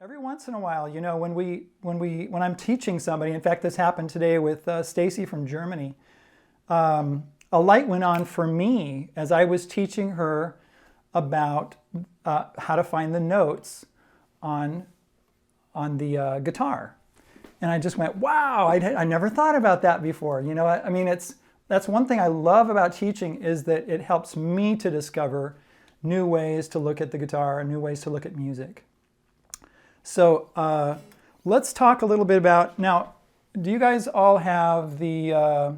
Every once in a while, you know, when I'm teaching somebody, in fact, this happened today with Stacy from Germany, a light went on for me as I was teaching her about how to find the notes on the guitar. And I just went, wow, I never thought about that before. You know, I mean, that's one thing I love about teaching, is that it helps me to discover new ways to look at the guitar and new ways to look at music. So let's talk a little bit about, now, do you guys all have the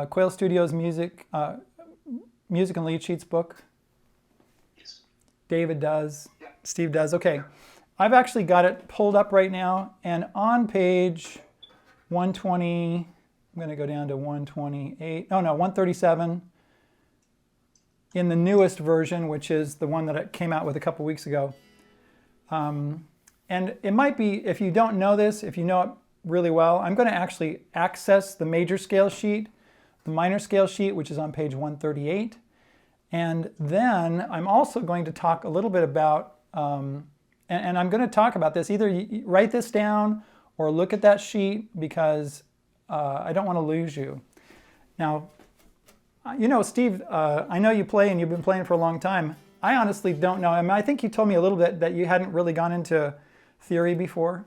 Quail Studios music and lead sheets book? Yes. David does. Yeah. Steve does. Okay. I've actually got it pulled up right now, and on page 120, I'm going to go down to 128. Oh no, 137 in the newest version, which is the one that I came out with a couple weeks ago. And it might be, if you don't know this, if you know it really well, I'm going to actually access the major scale sheet, the minor scale sheet, which is on page 138. And then I'm also going to talk a little bit about, and I'm going to talk about this, either you write this down or look at that sheet, because I don't want to lose you. Now, you know, Steve, I know you play and you've been playing for a long time. I honestly don't know. I mean, I think you told me a little bit that you hadn't really gone into theory before.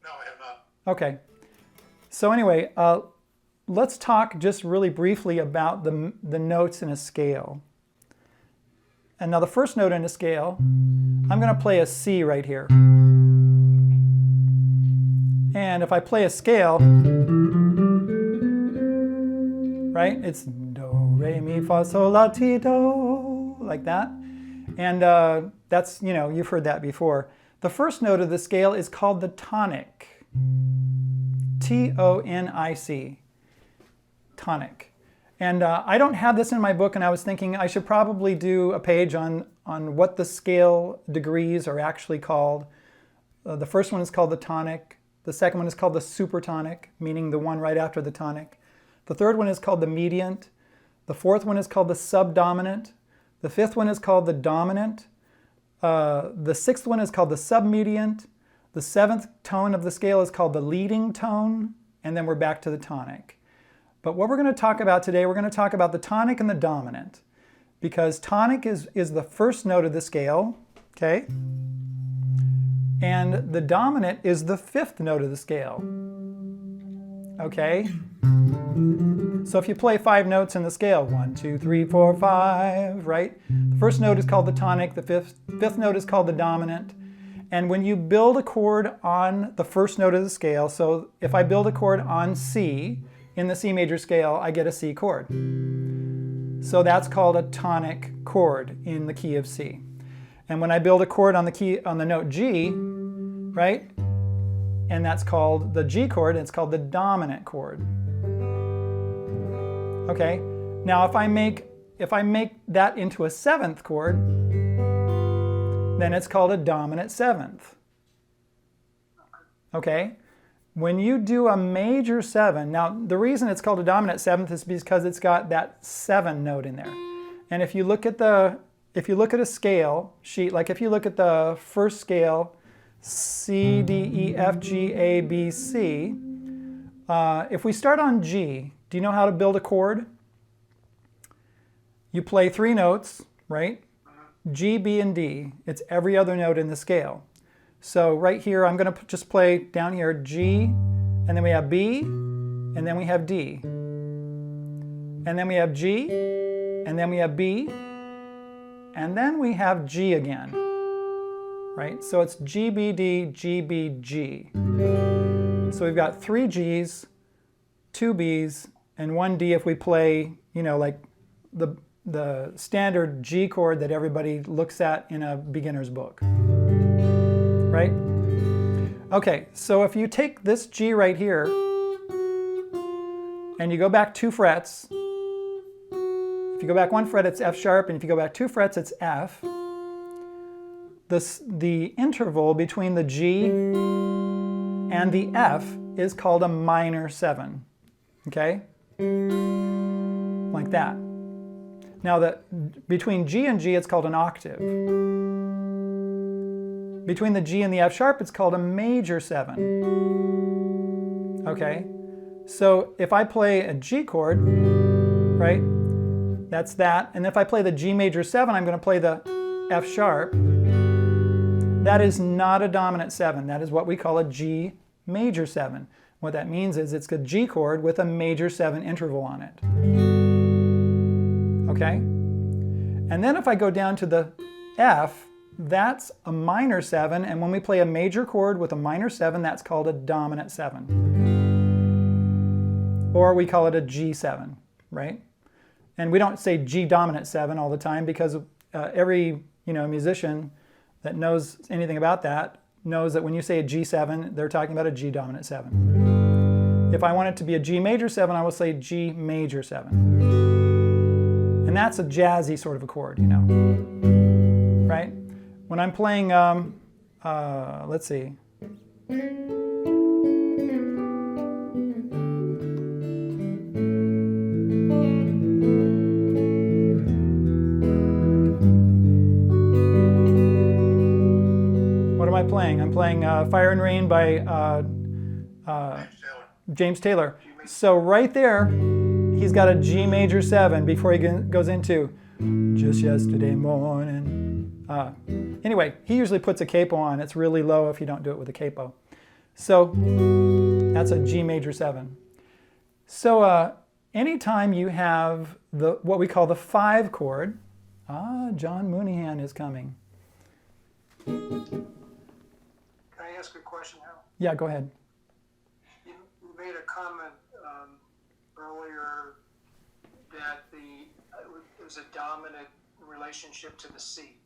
No, I have not. Okay. So anyway, let's talk just really briefly about the notes in a scale. And now the first note in a scale, I'm going to play a C right here. And if I play a scale, right, it's do, re, mi, fa, sol, la, ti, do, like that. And that's, you know, you've heard that before. The first note of the scale is called the tonic. T-O-N-I-C. Tonic. And I don't have this in my book, and I was thinking I should probably do a page on what the scale degrees are actually called. The first one is called the tonic. The second one is called the supertonic, meaning the one right after the tonic. The third one is called the mediant. The fourth one is called the subdominant. The fifth one is called the dominant. The sixth one is called the submediant. The seventh tone of the scale is called the leading tone. And then we're back to the tonic. But what we're going to talk about today, we're going to talk about the tonic and the dominant. Because tonic is the first note of the scale, okay? And the dominant is the fifth note of the scale, okay? So if you play 5 notes in the scale, 1, 2, 3, 4, 5, right? The first note is called the tonic, the fifth note is called the dominant. And when you build a chord on the first note of the scale, so if I build a chord on C, in the C major scale, I get a C chord. So that's called a tonic chord in the key of C. And when I build a chord on the note G, right? And that's called the G chord, and it's called the dominant chord. Okay, now if I make that into a 7th chord, then it's called a dominant 7th. Okay, when you do a major 7, now the reason it's called a dominant 7th is because it's got that 7 note in there. And if you look at a scale sheet, like if you look at the first scale, C, D, E, F, G, A, B, C, if we start on G, do you know how to build a chord? You play 3 notes, right? G, B, and D. It's every other note in the scale. So right here, I'm going to just play down here G, and then we have B, and then we have D. And then we have G, and then we have B, and then we have G again. Right? So it's G, B, D, G, B, G. So we've got 3 Gs, 2 Bs, and 1 D if we play, you know, like the standard G chord that everybody looks at in a beginner's book. Right? Okay, so if you take this G right here and you go back 2 frets, if you go back 1 fret, it's F sharp, and if you go back 2 frets, it's F. The interval between the G and the F is called a minor 7, okay? Like that. Now between G and G, it's called an octave. Between the G and the F sharp, it's called a major 7. Okay? So if I play a G chord, right? That's that. And if I play the G major 7, I'm going to play the F sharp. That is not a dominant 7. That is what we call a G major 7. What that means is it's a G chord with a major 7 interval on it. Okay? And then if I go down to the F, that's a minor 7, and when we play a major chord with a minor 7, that's called a dominant 7. Or we call it a G7, right? And we don't say G dominant 7 all the time because every musician that knows anything about that knows that when you say a G7, they're talking about a G dominant 7. If I want it to be a G major 7, I will say G major 7. And that's a jazzy sort of a chord, right? When I'm playing, let's see. What am I playing? I'm playing Fire and Rain by James Taylor. So right there, he's got a G major 7 before he goes into just yesterday morning. Anyway, he usually puts a capo on. It's really low if you don't do it with a capo. So that's a G major 7. So anytime you have what we call the 5 chord, John Mooneyhan is coming. Can I ask a question, Hal? Yeah, go ahead. You made a comment earlier that it was a dominant relationship to the C.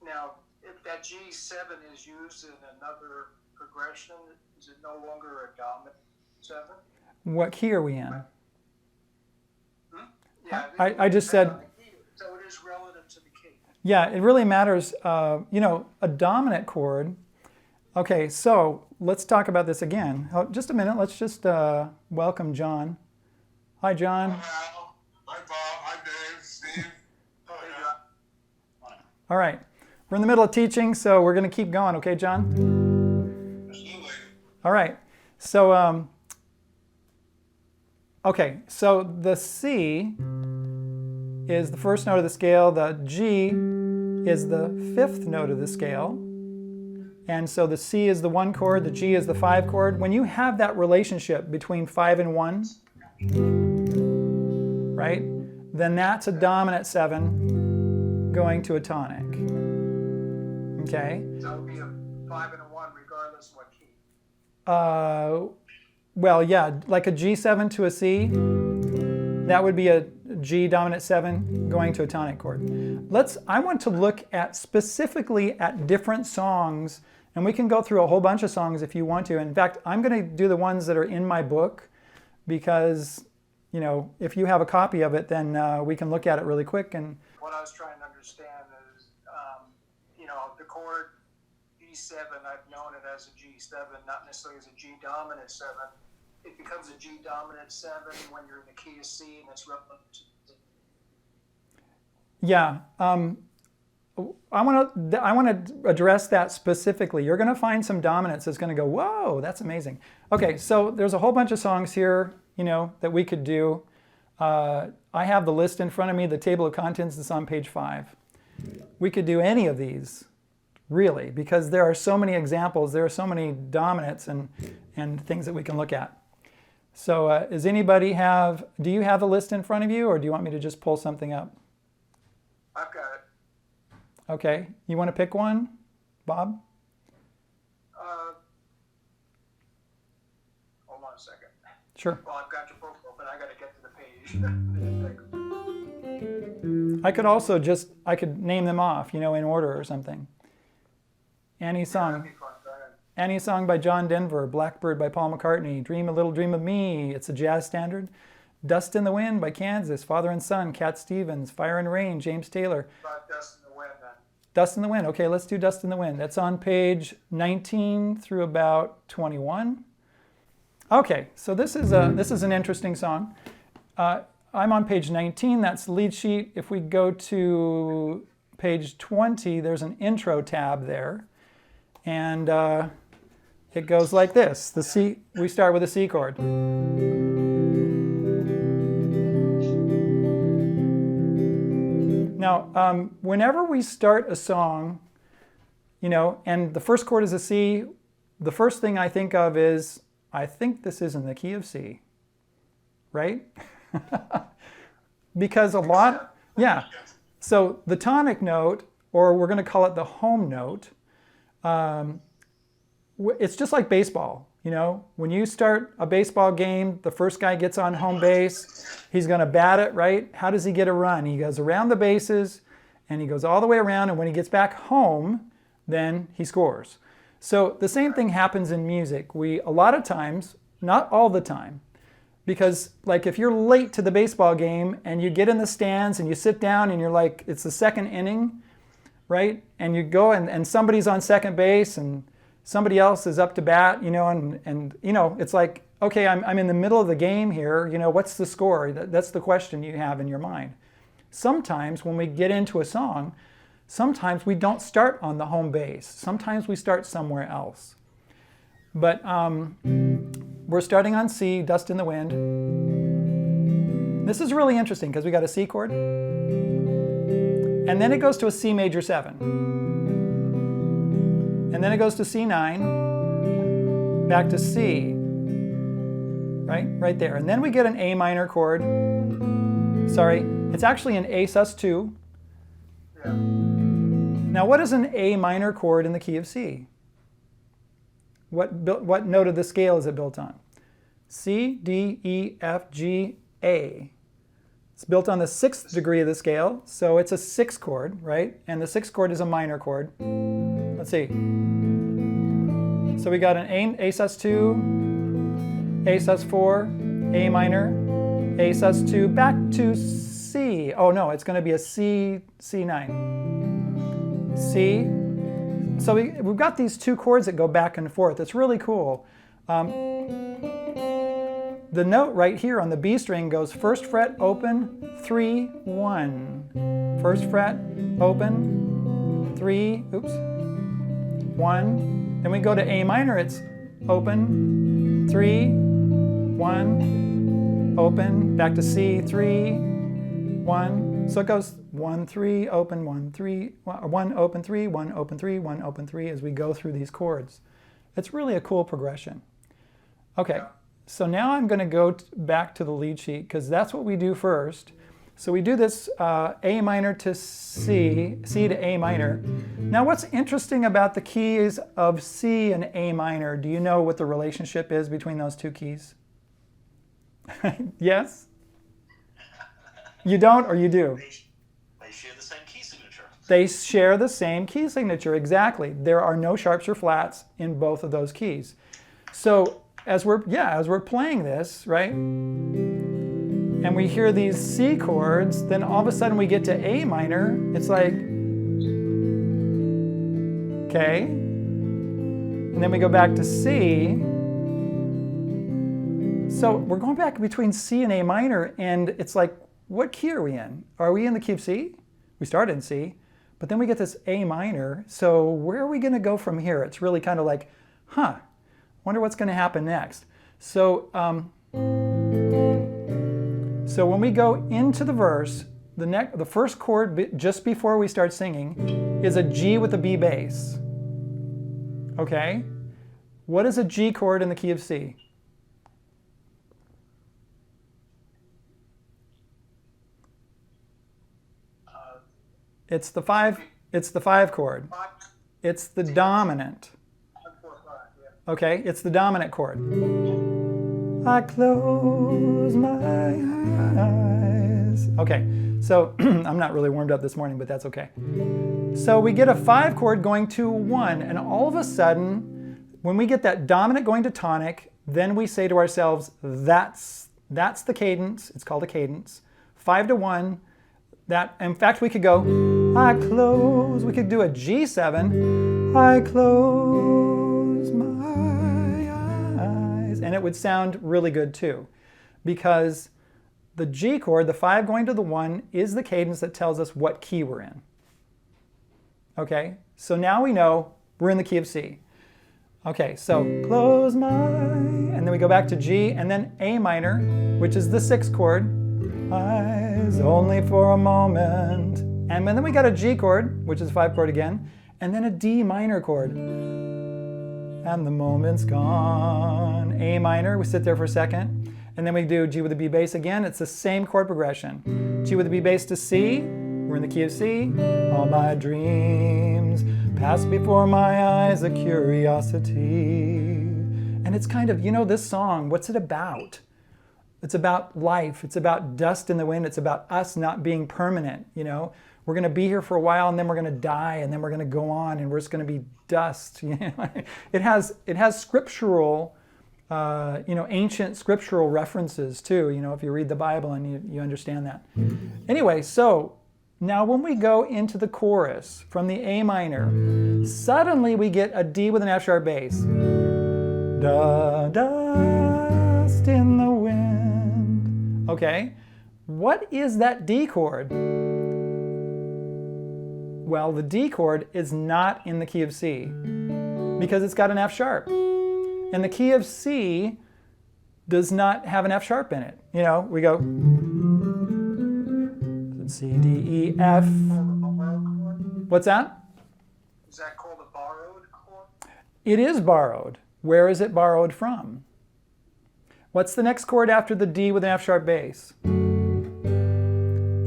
Now, if that G7 is used in another progression, is it no longer a dominant 7? What key are we in? Yeah, I just said... So it is relative to the key. Yeah, it really matters. A dominant chord. Okay, so let's talk about this again. Just a minute. Let's just welcome John. Hi, John. Hi, Al. Hi, Bob. Hi, Dave. Steve. All right. We're in the middle of teaching, so we're going to keep going. Okay, John? Absolutely. All right. So, okay. So the C is the first note of the scale. The G is the 5th note of the scale. And so the C is the 1 chord, the G is the 5 chord. When you have that relationship between 5 and 1, right, then that's a dominant 7 going to a tonic. Okay? So it would be a 5 and a 1 regardless of what key. Well, yeah, like a G7 to a C, that would be a G dominant 7 going to a tonic chord. I want to look at specifically at different songs, and we can go through a whole bunch of songs if you want to. In fact, I'm going to do the ones that are in my book because, if you have a copy of it, then we can look at it really quick. And what I was trying to understand is, the chord G7, I've known it as a G7, not necessarily as a G dominant 7. It becomes a G dominant 7 when you're in the key of C and it's relevant to D. Yeah, I want to address that specifically. You're going to find some dominance that's going to go, whoa, that's amazing. Okay, so there's a whole bunch of songs here, that we could do. I have the list in front of me, the table of contents is on page 5. We could do any of these, really, because there are so many examples, there are so many dominants and things that we can look at. So do you have the list in front of you, or do you want me to just pull something up? I've got it. Okay, you want to pick one, Bob? Hold on a second. Sure. Well, I've got your book open. I got to get to the page. I could name them off, in order or something. Any song. That'd be fun. Go ahead. Any song by John Denver, Blackbird by Paul McCartney, Dream a Little Dream of Me, it's a jazz standard. Dust in the Wind by Kansas, Father and Son, Cat Stevens, Fire and Rain, James Taylor. About Dust in the Wind then. Dust in the Wind, okay, let's do Dust in the Wind. That's on page 19 through about 21. Okay, so this is an interesting song. I'm on page 19, that's the lead sheet. If we go to page 20, there's an intro tab there. And it goes like this. The C, we start with a C chord. Now, whenever we start a song, you know, and the first chord is a C, the first thing I think of is, I think this is in the key of C, right? Because a lot, yeah. So the tonic note, or we're going to call it the home note, it's just like baseball. You know, when you start a baseball game, the first guy gets on home base, he's going to bat it, right? How does he get a run? He goes around the bases, and he goes all the way around, and when he gets back home, then he scores. So the same thing happens in music. We, a lot of times, not all the time, because like if you're late to the baseball game and you get in the stands and you sit down and you're like, it's the second inning, right? And you go and somebody's on second base and somebody else is up to bat, you know, and you know, it's like, okay, I'm in the middle of the game here, you know, what's the score? That's the question you have in your mind. Sometimes when we get into a song, sometimes we don't start on the home base. Sometimes we start somewhere else. But we're starting on C, Dust in the Wind. This is really interesting because we got a C chord. And then it goes to a C major 7. And then it goes to C9, back to C, right there. And then we get an A minor chord. Sorry, it's actually an A sus2. Yeah. Now, what is an A minor chord in the key of C? What note of the scale is it built on? C, D, E, F, G, A. It's built on the 6th degree of the scale, so it's a 6 chord, right? And the 6th chord is a minor chord. Let's see. So we got an A sus2, A sus4, A minor, A sus2, back to C. Oh no, it's going to be a C, C9. C. So we've got these two chords that go back and forth. It's really cool. The note right here on the B string goes 1st fret open, 3, 1. 1st fret open, 3, oops, 1. Then we go to A minor, it's open, 3, 1, open, back to C, 3, 1. So it goes 1, 3, open, 1, 3, 1, open, 3, 1, open, 3, 1, open, 3 as we go through these chords. It's really a cool progression. Okay, so now I'm going to go back to the lead sheet because that's what we do first. So we do this A minor to C, C to A minor. Now what's interesting about the keys of C and A minor? Do you know what the relationship is between those two keys? Yes? You don't or you do? They share the same key signature. They share the same key signature, exactly. There are no sharps or flats in both of those keys. So as we're playing this, right, and we hear these C chords, then all of a sudden we get to A minor. It's like, okay, and then we go back to C. So we're going back between C and A minor, and it's like, what key are we in? Are we in the key of C? We started in C, but then we get this A minor. So where are we going to go from here? It's really kind of like, wonder what's going to happen next. So, so when we go into the verse, the first chord just before we start singing is a G with a B bass. Okay? What is a G chord in the key of C? It's the 5 chord. It's the dominant. Okay, it's the dominant chord. I close my eyes. Okay, so I'm not really warmed up this morning, but that's okay. So we get a 5 chord going to 1, and all of a sudden, when we get that dominant going to tonic, then we say to ourselves, that's the cadence. It's called a cadence. 5 to 1. That, in fact, we could go, I close. We could do a G7. I close my eyes. And it would sound really good too, because the G chord, the 5 going to the 1, is the cadence that tells us what key we're in. Okay, so now we know we're in the key of C. Okay, so close my, and then we go back to G, and then A minor, which is the 6th chord. Eyes only for a moment. And then we got a G chord, which is 5 chord again, and then a D minor chord. And the moment's gone. A minor, we sit there for a second. And then we do G with a B bass again. It's the same chord progression. G with a B bass to C. We're in the key of C. All my dreams pass before my eyes, a curiosity. And it's kind of, you know, this song, what's it about? It's about life. It's about dust in the wind. It's about us not being permanent, you know. We're going to be here for a while, and then we're going to die, and then we're going to go on, and we're just going to be dust. You know? It has scriptural, ancient scriptural references too. You know, if you read the Bible and you understand that. Anyway, so now when we go into the chorus from the A minor, suddenly we get a D with an F sharp bass. Da dust in the wind. Okay, what is that D chord? Well, the D chord is not in the key of C because it's got an F sharp. And the key of C does not have an F sharp in it. You know, we go C, D, E, F. What's that? Is that called a borrowed chord? It is borrowed. Where is it borrowed from? What's the next chord after the D with an F sharp bass?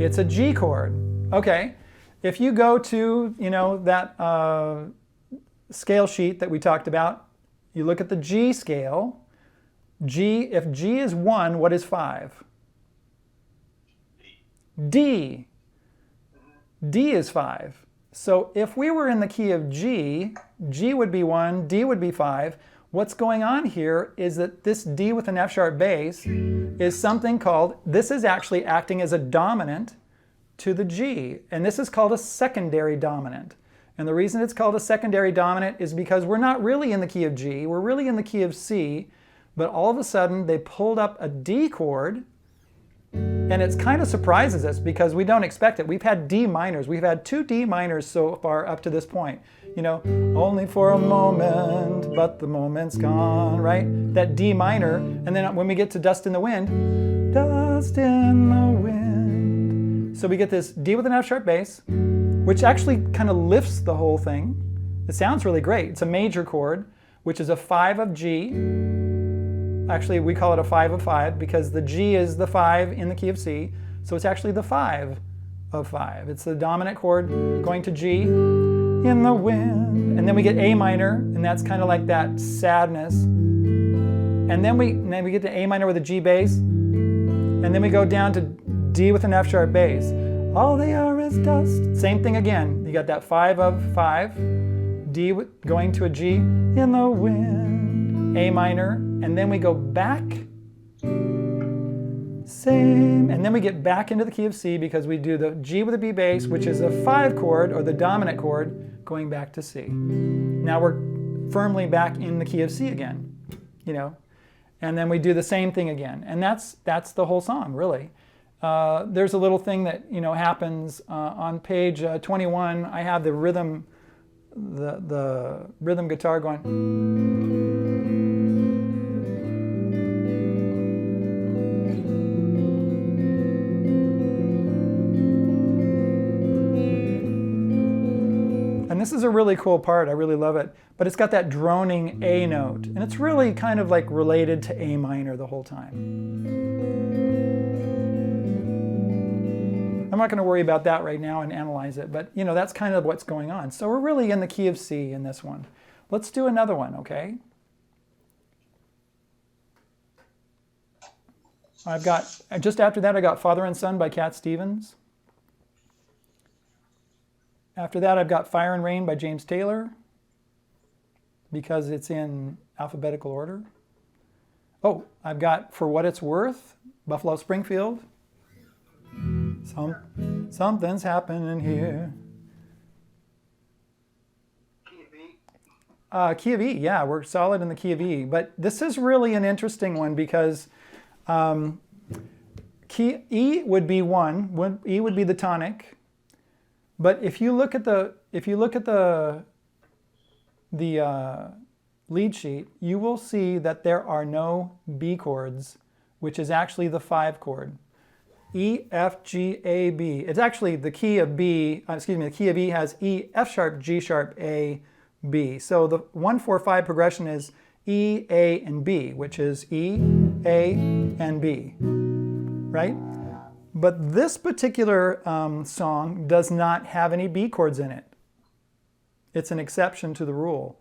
It's a G chord. Okay. If you go to, you know, that scale sheet that we talked about, you look at the G scale. G, if G is 1, what is 5? D. D is 5. So if we were in the key of G, G would be 1, D would be 5. What's going on here is that this D with an F sharp bass is something called, this is actually acting as a dominant to the G, and this is called a secondary dominant. And the reason it's called a secondary dominant is because we're not really in the key of G, we're really in the key of C, but all of a sudden they pulled up a D chord, and it kind of surprises us because we don't expect it. We've had D minors, we've had 2 D minors so far up to this point. You know, only for a moment, but the moment's gone, right? That D minor, and then when we get to dust in the wind, dust in the wind. So we get this D with an F sharp bass, which actually kind of lifts the whole thing. It sounds really great. It's a major chord, which is a 5 of G. Actually, we call it a 5 of 5 because the G is the 5 in the key of C. So it's actually the 5 of 5. It's the dominant chord going to G in the wind. And then we get A minor, and that's kind of like that sadness. And then we get to A minor with a G bass. And then we go down to D with an F sharp bass. All they are is dust. Same thing again. You got that 5 of 5. D going to a G in the wind. A minor. And then we go back. Same. And then we get back into the key of C because we do the G with a B bass, which is a 5 chord, or the dominant chord, going back to C. Now we're firmly back in the key of C again, you know. And then we do the same thing again. And that's the whole song, really. There's a little thing that, you know, happens on page 21. I have the rhythm guitar going. And this is a really cool part. I really love it. But it's got that droning A note. And it's really kind of like related to A minor the whole time. I'm not going to worry about that right now and analyze it. But, you know, that's kind of what's going on. So we're really in the key of C in this one. Let's do another one, okay? I've got, just after that, I got Father and Son by Cat Stevens. After that, I've got Fire and Rain by James Taylor because it's in alphabetical order. Oh, I've got For What It's Worth, Buffalo Springfield. Something's happening here. Key of E. Key of E, yeah, we're solid in the key of E. But this is really an interesting one because key E would be 1. E would be the tonic. But if you look at the lead sheet, you will see that there are no B chords, which is actually the 5 chord. E, F, G, A, B. It's actually the key of B, the key of E has E, F sharp, G sharp, A, B. So the 1-4-5 progression is E, A, and B, which is E, A, and B, right? But this particular song does not have any B chords in it. It's an exception to the rule.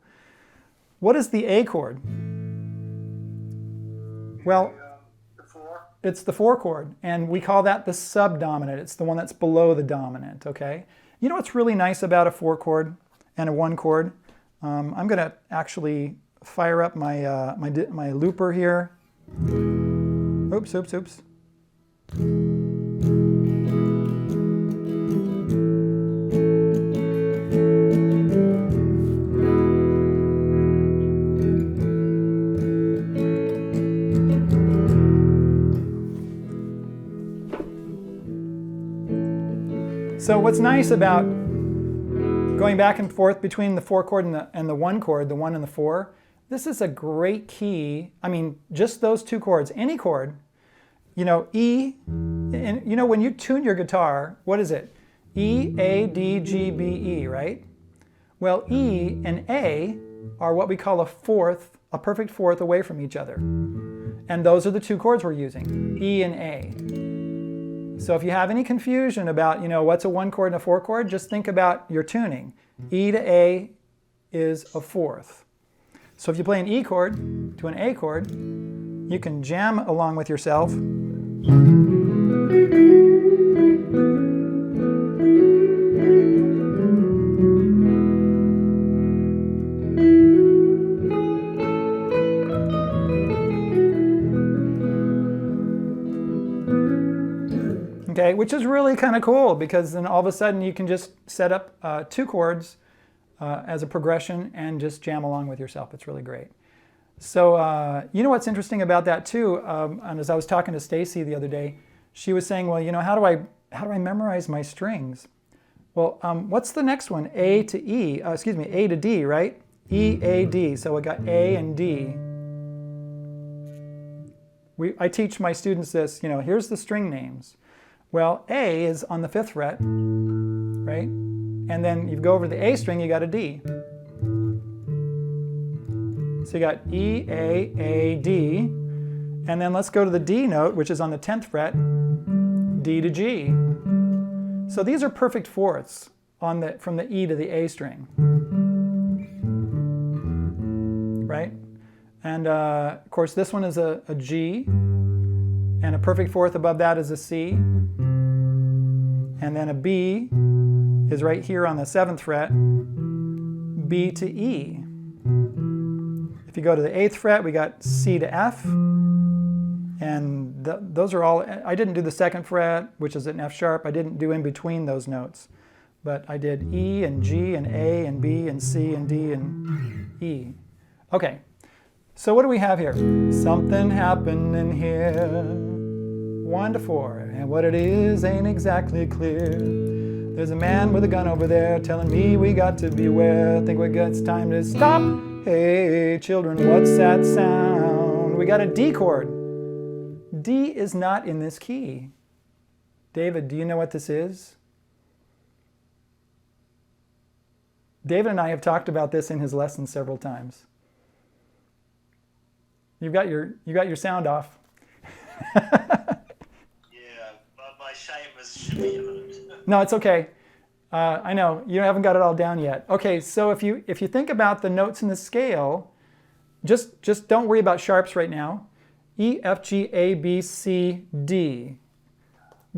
What is the A chord? Well, The 4. it's the 4 chord, and we call that the subdominant. It's the one that's below the dominant, okay? You know what's really nice about a 4 chord and a 1 chord? I'm going to actually fire up my, my looper here. Oops. So what's nice about going back and forth between the 4 chord and the 1 chord, the 1 and the 4, this is a great key. I mean, just those 2 chords, any chord, you know, E, and you know, when you tune your guitar, what is it? E, A, D, G, B, E, right? Well, E and A are what we call a perfect fourth away from each other. And those are the 2 chords we're using, E and A. So if you have any confusion about, you know, what's a 1 chord and a 4 chord, just think about your tuning. E to A is a fourth. So if you play an E chord to an A chord, you can jam along with yourself. Okay, which is really kind of cool because then all of a sudden you can just set up 2 chords as a progression and just jam along with yourself. It's really great. So you know what's interesting about that too, and as I was talking to Stacy the other day, she was saying, well, you know, how do I memorize my strings? Well, what's the next one? A to E, A to D, right? E, A, D. So we got A and D. I teach my students this, you know, here's the string names. Well, A is on the 5th fret, right? And then you go over to the A string, you got a D. So you got E, A, D. And then let's go to the D note, which is on the 10th fret, D to G. So these are perfect fourths from the E to the A string, right? And of course, this one is a G, and a perfect fourth above that is a C. And then a B is right here on the 7th fret, B to E. If you go to the 8th fret, we got C to F. And those are all, I didn't do the 2nd fret, which is an F sharp. I didn't do in between those notes. But I did E and G and A and B and C and D and E. Okay, so what do we have here? Something happened in here. 1 to 4, and what it is ain't exactly clear. There's a man with a gun over there telling me we got to beware. Think it's time to stop. Hey, children, what's that sound? We got a D chord. D is not in this key. David, do you know what this is? David and I have talked about this in his lesson several times. You got your sound off. My shame should be evident. No, it's okay. I know you haven't got it all down yet. Okay, so if you think about the notes in the scale, just don't worry about sharps right now. E, F, G, A, B, C, D.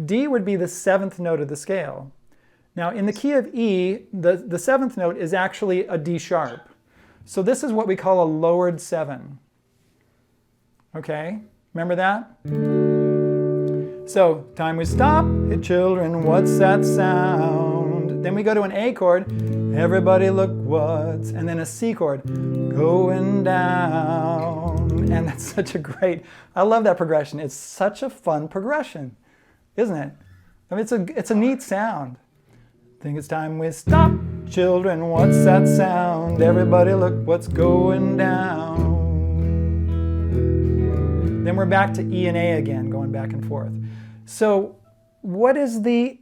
D would be the 7th note of the scale. Now in the key of E, the 7th note is actually a D sharp. So this is what we call a lowered 7. Okay, remember that? So, time we stop, hey children, what's that sound? Then we go to an A chord, everybody look what's, and then a C chord, going down. And that's such a great, I love that progression. It's such a fun progression, isn't it? I mean, it's a neat sound. Think it's time we stop. Children, what's that sound? Everybody look what's going down. Then we're back to E and A again, going back and forth. So what is the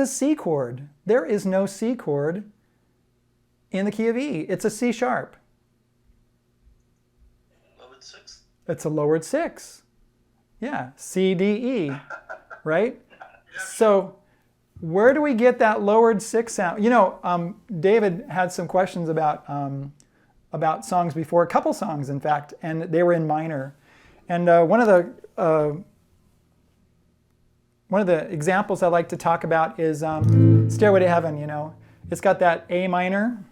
C chord? There is no C chord in the key of E. It's a C sharp. Lowered sixth. It's a lowered 6. Yeah, C, D, E, right? So where do we get that lowered 6 sound? You know, David had some questions about songs before, a couple songs in fact, and they were in minor. And one of the examples I like to talk about is Stairway to Heaven. You know, it's got that A minor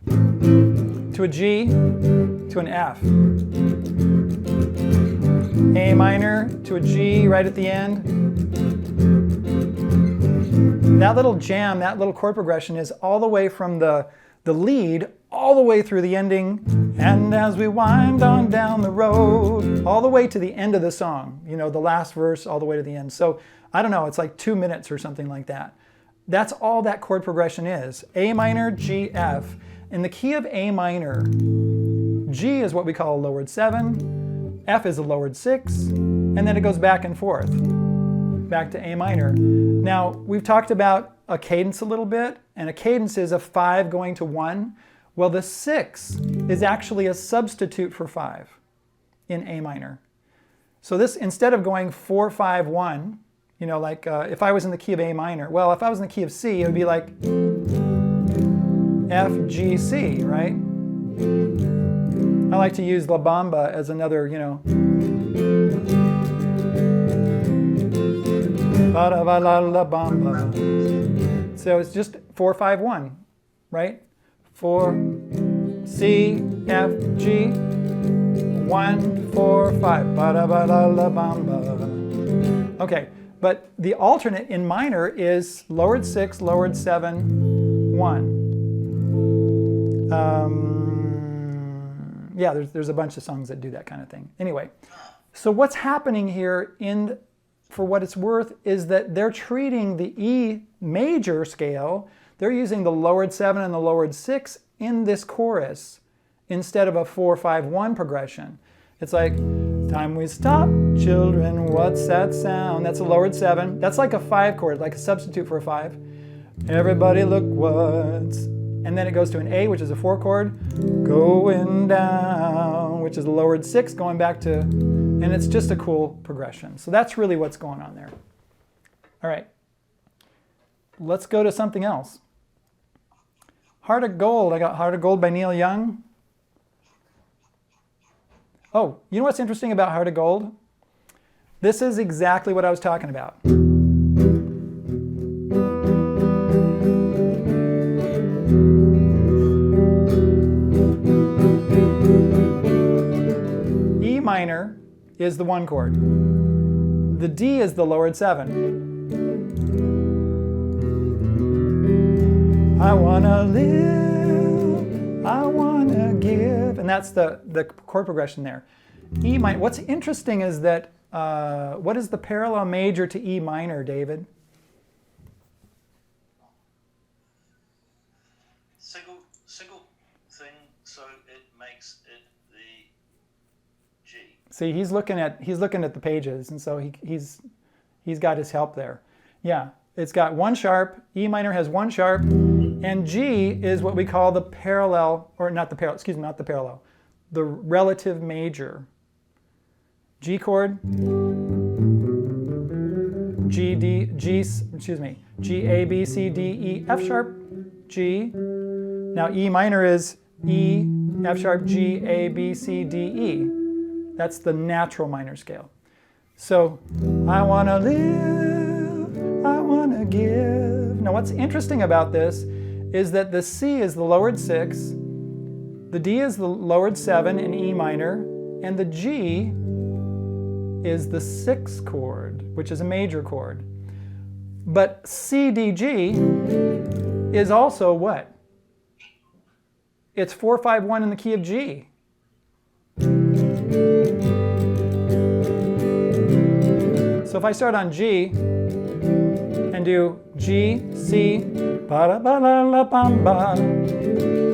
to a G to an F. A minor to a G right at the end. That little jam, that little chord progression is all the way from the lead all the way through the ending. And as we wind on down the road, all the way to the end of the song, you know, the last verse all the way to the end. So I don't know, it's like 2 minutes or something like that. That's all that chord progression is. A minor, G, F. In the key of A minor, G is what we call a lowered 7, F is a lowered 6, and then it goes back and forth, back to A minor. Now, we've talked about a cadence a little bit, and a cadence is a 5 going to 1. Well, the 6 is actually a substitute for 5 in A minor. So this, instead of going 4, 5, 1, you know, like if I was in the key of A minor, well, if I was in the key of C, it would be like F, G, C, right? I like to use La Bamba as another, you know. La Bamba. So it's just 4, 5, 1, right? 4, C, F, G, 1, 4, 5. La Bamba. Okay, but the alternate in minor is lowered 6, lowered 7, 1. Yeah, there's a bunch of songs that do that kind of thing. Anyway, so what's happening here for what it's worth, is that they're treating the E major scale, they're using the lowered 7 and the lowered 6 in this chorus instead of a 4, 5, 1 progression. It's like, time we stop, children, what's that sound? That's a lowered 7. That's like a 5 chord, like a substitute for a 5. Everybody look what's... And then it goes to an A, which is a 4 chord, going down, which is a lowered 6, going back to, and it's just a cool progression. So that's really what's going on there. All right, let's go to something else. Heart of Gold, I got Heart of Gold by Neil Young. Oh, you know what's interesting about Heart of Gold? This is exactly what I was talking about. E minor is the 1 chord. The D is the lowered 7. I wanna live, I wanna give, and that's the chord progression there. E minor. What's interesting is that what is the parallel major to E minor, David? Single thing, so it makes it the G. See, he's looking at the pages, and so he's got his help there. Yeah, it's got 1 sharp. E minor has 1 sharp, and G is what we call the parallel, or not the parallel. Excuse me, not the parallel. The relative major. G chord. G D G. Excuse me. G A B C D E F sharp. G. Now E minor is E, F sharp, G, A, B, C, D, E. That's the natural minor scale. So, I want to live, I want to give. Now what's interesting about this is that the C is the lowered 6, the D is the lowered 7 in E minor, and the G is the 6th chord, which is a major chord. But C, D, G is also what? It's 4, 5, 1 in the key of G. So if I start on G and do G, C, Para bailar la bamba,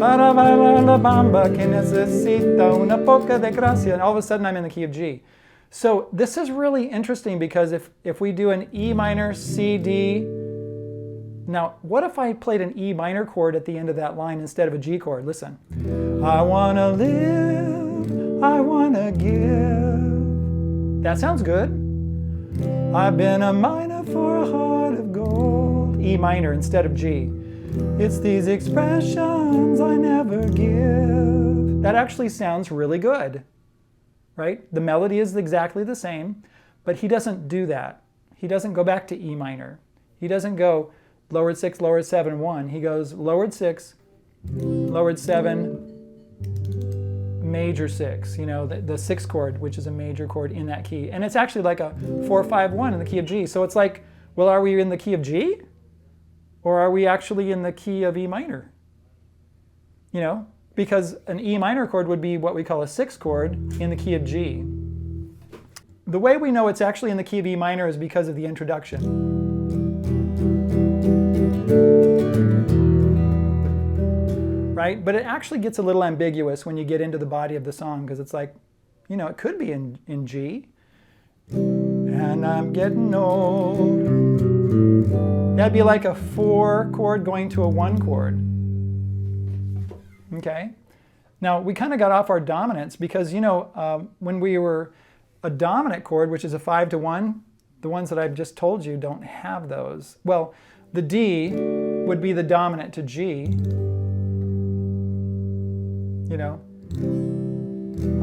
para bailar la bamba, que necesita una poca de gracia. And all of a sudden I'm in the key of G. So this is really interesting because if we do an E minor, C, D, now what if I played an E minor chord at the end of that line instead of a G chord? Listen. I wanna live, I wanna give. That sounds good. I've been a miner for a heart of gold. E minor instead of G. It's these expressions I never give. That actually sounds really good, right? The melody is exactly the same, but he doesn't do that. He doesn't go back to E minor. He doesn't go lowered 6, lowered 7, 1. He goes lowered 6, lowered 7, major 6, you know, the 6th chord, which is a major chord in that key. And it's actually like a 4, 5, 1 in the key of G. So it's like, well, are we in the key of G? Or are we actually in the key of E minor? You know, because an E minor chord would be what we call a 6th chord in the key of G. The way we know it's actually in the key of E minor is because of the introduction. Right? But it actually gets a little ambiguous when you get into the body of the song because it's like, you know, it could be in G. And I'm getting old. That'd be like a 4 chord going to a 1 chord. Okay? Now, we kind of got off our dominants because, you know, when we were a dominant chord, which is a 5 to 1, the ones that I've just told you don't have those. Well, the D would be the dominant to G. You know,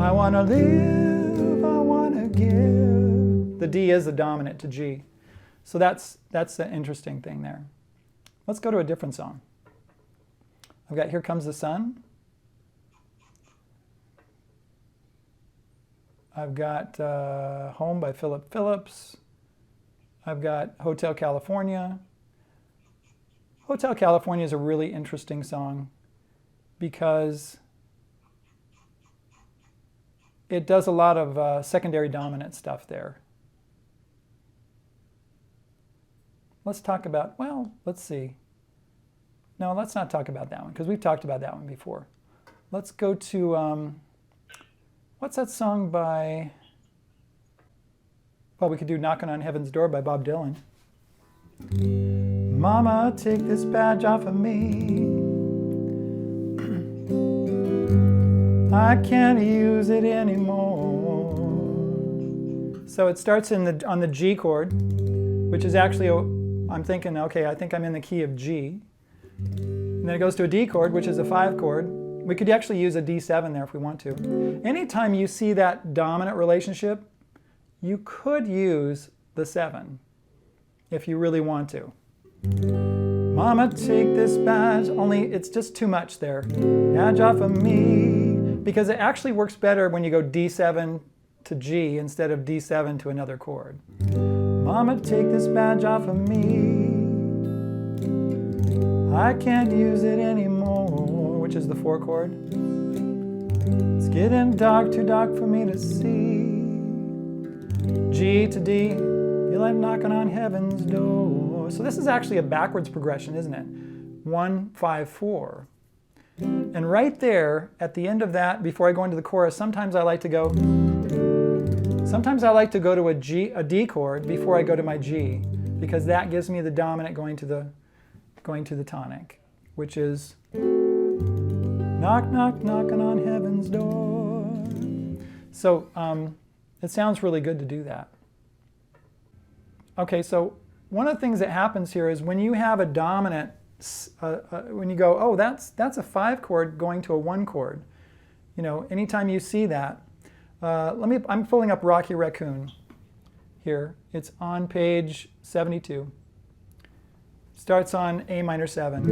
I want to live, I want to give. The D is the dominant to G. So that's the interesting thing there. Let's go to a different song. I've got Here Comes the Sun. I've got Home by Philip Phillips. I've got Hotel California. Hotel California is a really interesting song because it does a lot of secondary dominant stuff there. Let's talk about, well, let's see. No, let's not talk about that one because we've talked about that one before. Let's go to, what's that song by, well, we could do Knocking on Heaven's Door by Bob Dylan. Mama, take this badge off of me. I can't use it anymore. So it starts on the G chord, which is actually, I'm thinking, okay, I think I'm in the key of G. And then it goes to a D chord, which is a 5 chord. We could actually use a D7 there if we want to. Anytime you see that dominant relationship, you could use the 7 if you really want to. Mama, take this badge, only it's just too much there. Badge off of me. Because it actually works better when you go D7 to G instead of D7 to another chord. Mama, take this badge off of me. I can't use it anymore, which is the 4 chord. It's getting dark, too dark for me to see. G to D, feel like knocking on heaven's door. So this is actually a backwards progression, isn't it? 1, 5, 4. And right there, at the end of that, before I go into the chorus, sometimes I like to go to a D chord before I go to my G, because that gives me the dominant going to the tonic, which is knock, knock, knocking on heaven's door. So it sounds really good to do that. Okay, so one of the things that happens here is when you have a dominant, when you go, oh, that's a 5 chord going to a 1 chord. You know, anytime you see that, I'm pulling up Rocky Raccoon here. It's on page 72. Starts on A minor 7.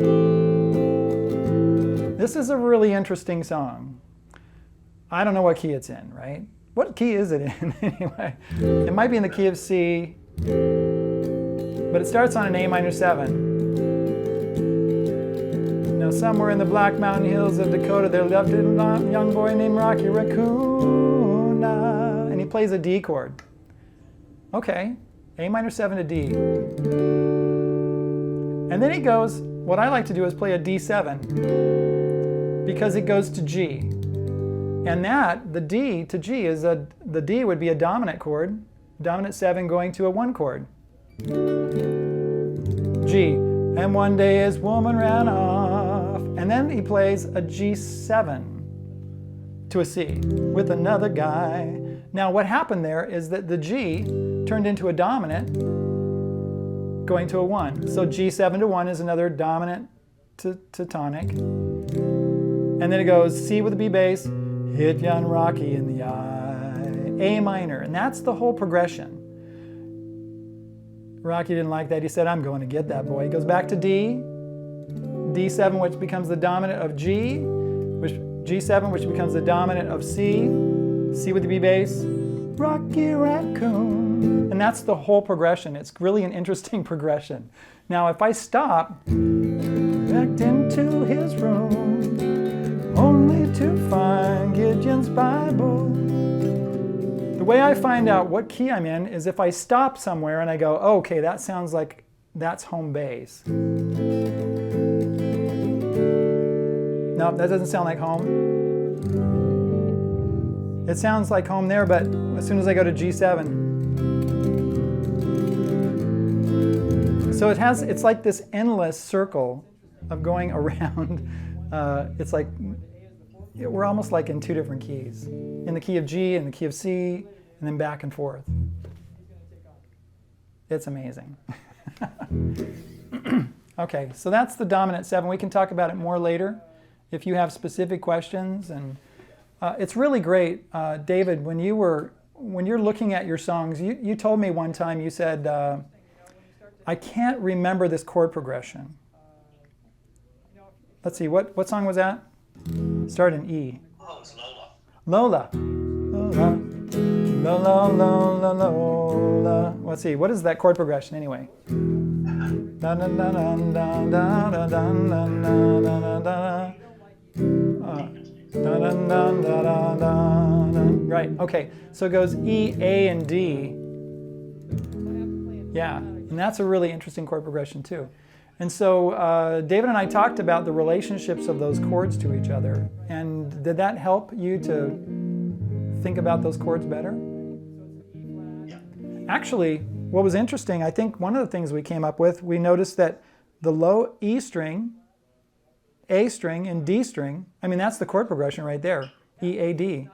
This is a really interesting song. I don't know what key it's in, right? What key is it in anyway? It might be in the key of C, but it starts on an A minor 7. Now somewhere in the Black Mountain Hills of Dakota, there lived a young boy named Rocky Raccoon, and he plays a D chord. Okay, A minor 7 to D. And then he goes what I like to do is play a D7 because it goes to G. And that, the D to G, the D would be a dominant chord, dominant 7 going to a 1 chord. G. And one day his woman ran off. And then he plays a G7 to a C with another guy. Now what happened there is that the G turned into a dominant going to a 1. So G7 to 1 is another dominant to tonic. And then it goes C with a B bass, hit young Rocky in the eye, A minor. And that's the whole progression. Rocky didn't like that. He said, I'm going to get that boy. He goes back to D, D7, which becomes the dominant of G, G7, which becomes the dominant of C, C with the B bass, Rocky Raccoon. And that's the whole progression. It's really an interesting progression. Now, if I stop, backed into his room, only to find Gideon's Bible. The way I find out what key I'm in is if I stop somewhere and I go, oh, okay, that sounds like that's home base. No, that doesn't sound like home. It sounds like home there, but as soon as I go to G7. So it's like this endless circle of going around. It's like, we're almost like in 2 different keys. In the key of G, in the key of C, and then back and forth. It's amazing. Okay, so that's the dominant 7. We can talk about it more later if you have specific questions. And it's really great, David, when you're looking at your songs, you told me one time, you said, I can't remember this chord progression. Let's see, what song was that? Started in E. Oh, it's Lola. Lola. Lola. Lola, Lola, Lola. Let's see, what is that chord progression anyway? Right, okay, so it goes E, A, and D. Yeah, and that's a really interesting chord progression too. And so David and I talked about the relationships of those chords to each other. And did that help you to think about those chords better? Yeah. Actually, what was interesting, I think one of the things we came up with, we noticed that the low E string, A string, and D string, I mean, that's the chord progression right there, E, A, D.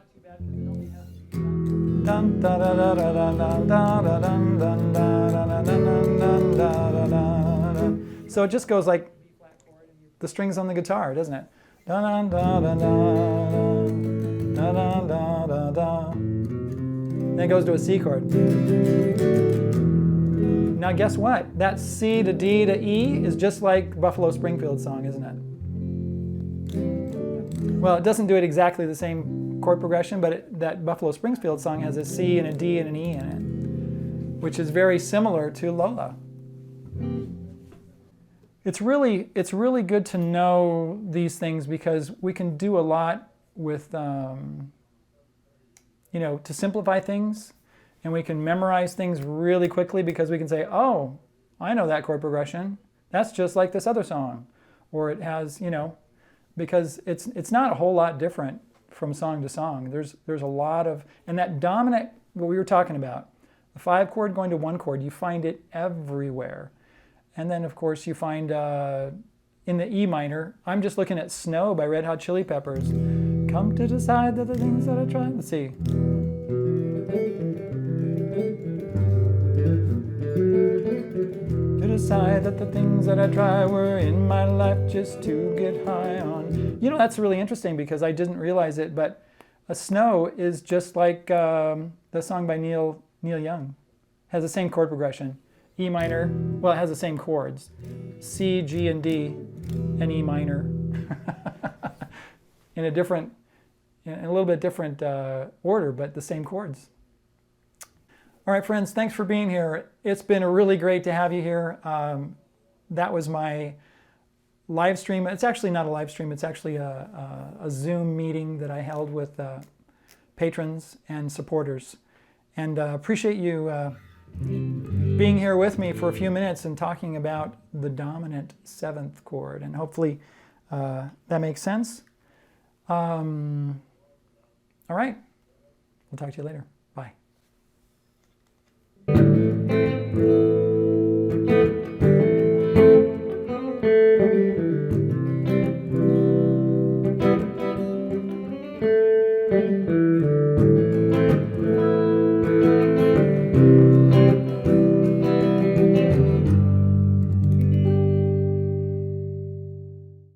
So it just goes like the strings on the guitar, doesn't it? Then it goes to a C chord. Now guess what? That C to D to E is just like Buffalo Springfield's song, isn't it? Well, it doesn't do it exactly the same chord progression, but that Buffalo Springfield song has a C and a D and an E in it, which is very similar to Lola. It's really good to know these things because we can do a lot with, to simplify things, and we can memorize things really quickly because we can say, oh, I know that chord progression. That's just like this other song. Or it has, because it's not a whole lot different from song to song. There's a lot of, and that dominant, what we were talking about, the 5 chord going to 1 chord, you find it everywhere. And then, of course, you find in the E minor, I'm just looking at Snow by Red Hot Chili Peppers. Come to decide that the things that I try. Let's see. To decide that the things that I try were in my life just to get high on. That's really interesting because I didn't realize it, but a Snow is just like the song by Neil Young. Has the same chord progression. E minor, well, it has the same chords. C, G, and D, and E minor. in a little bit different order, but the same chords. All right, friends, thanks for being here. It's been really great to have you here. That was my live stream. It's actually not a live stream. It's actually a Zoom meeting that I held with patrons and supporters. And appreciate you being here with me for a few minutes and talking about the dominant 7th chord. And hopefully that makes sense. All right. We'll talk to you later.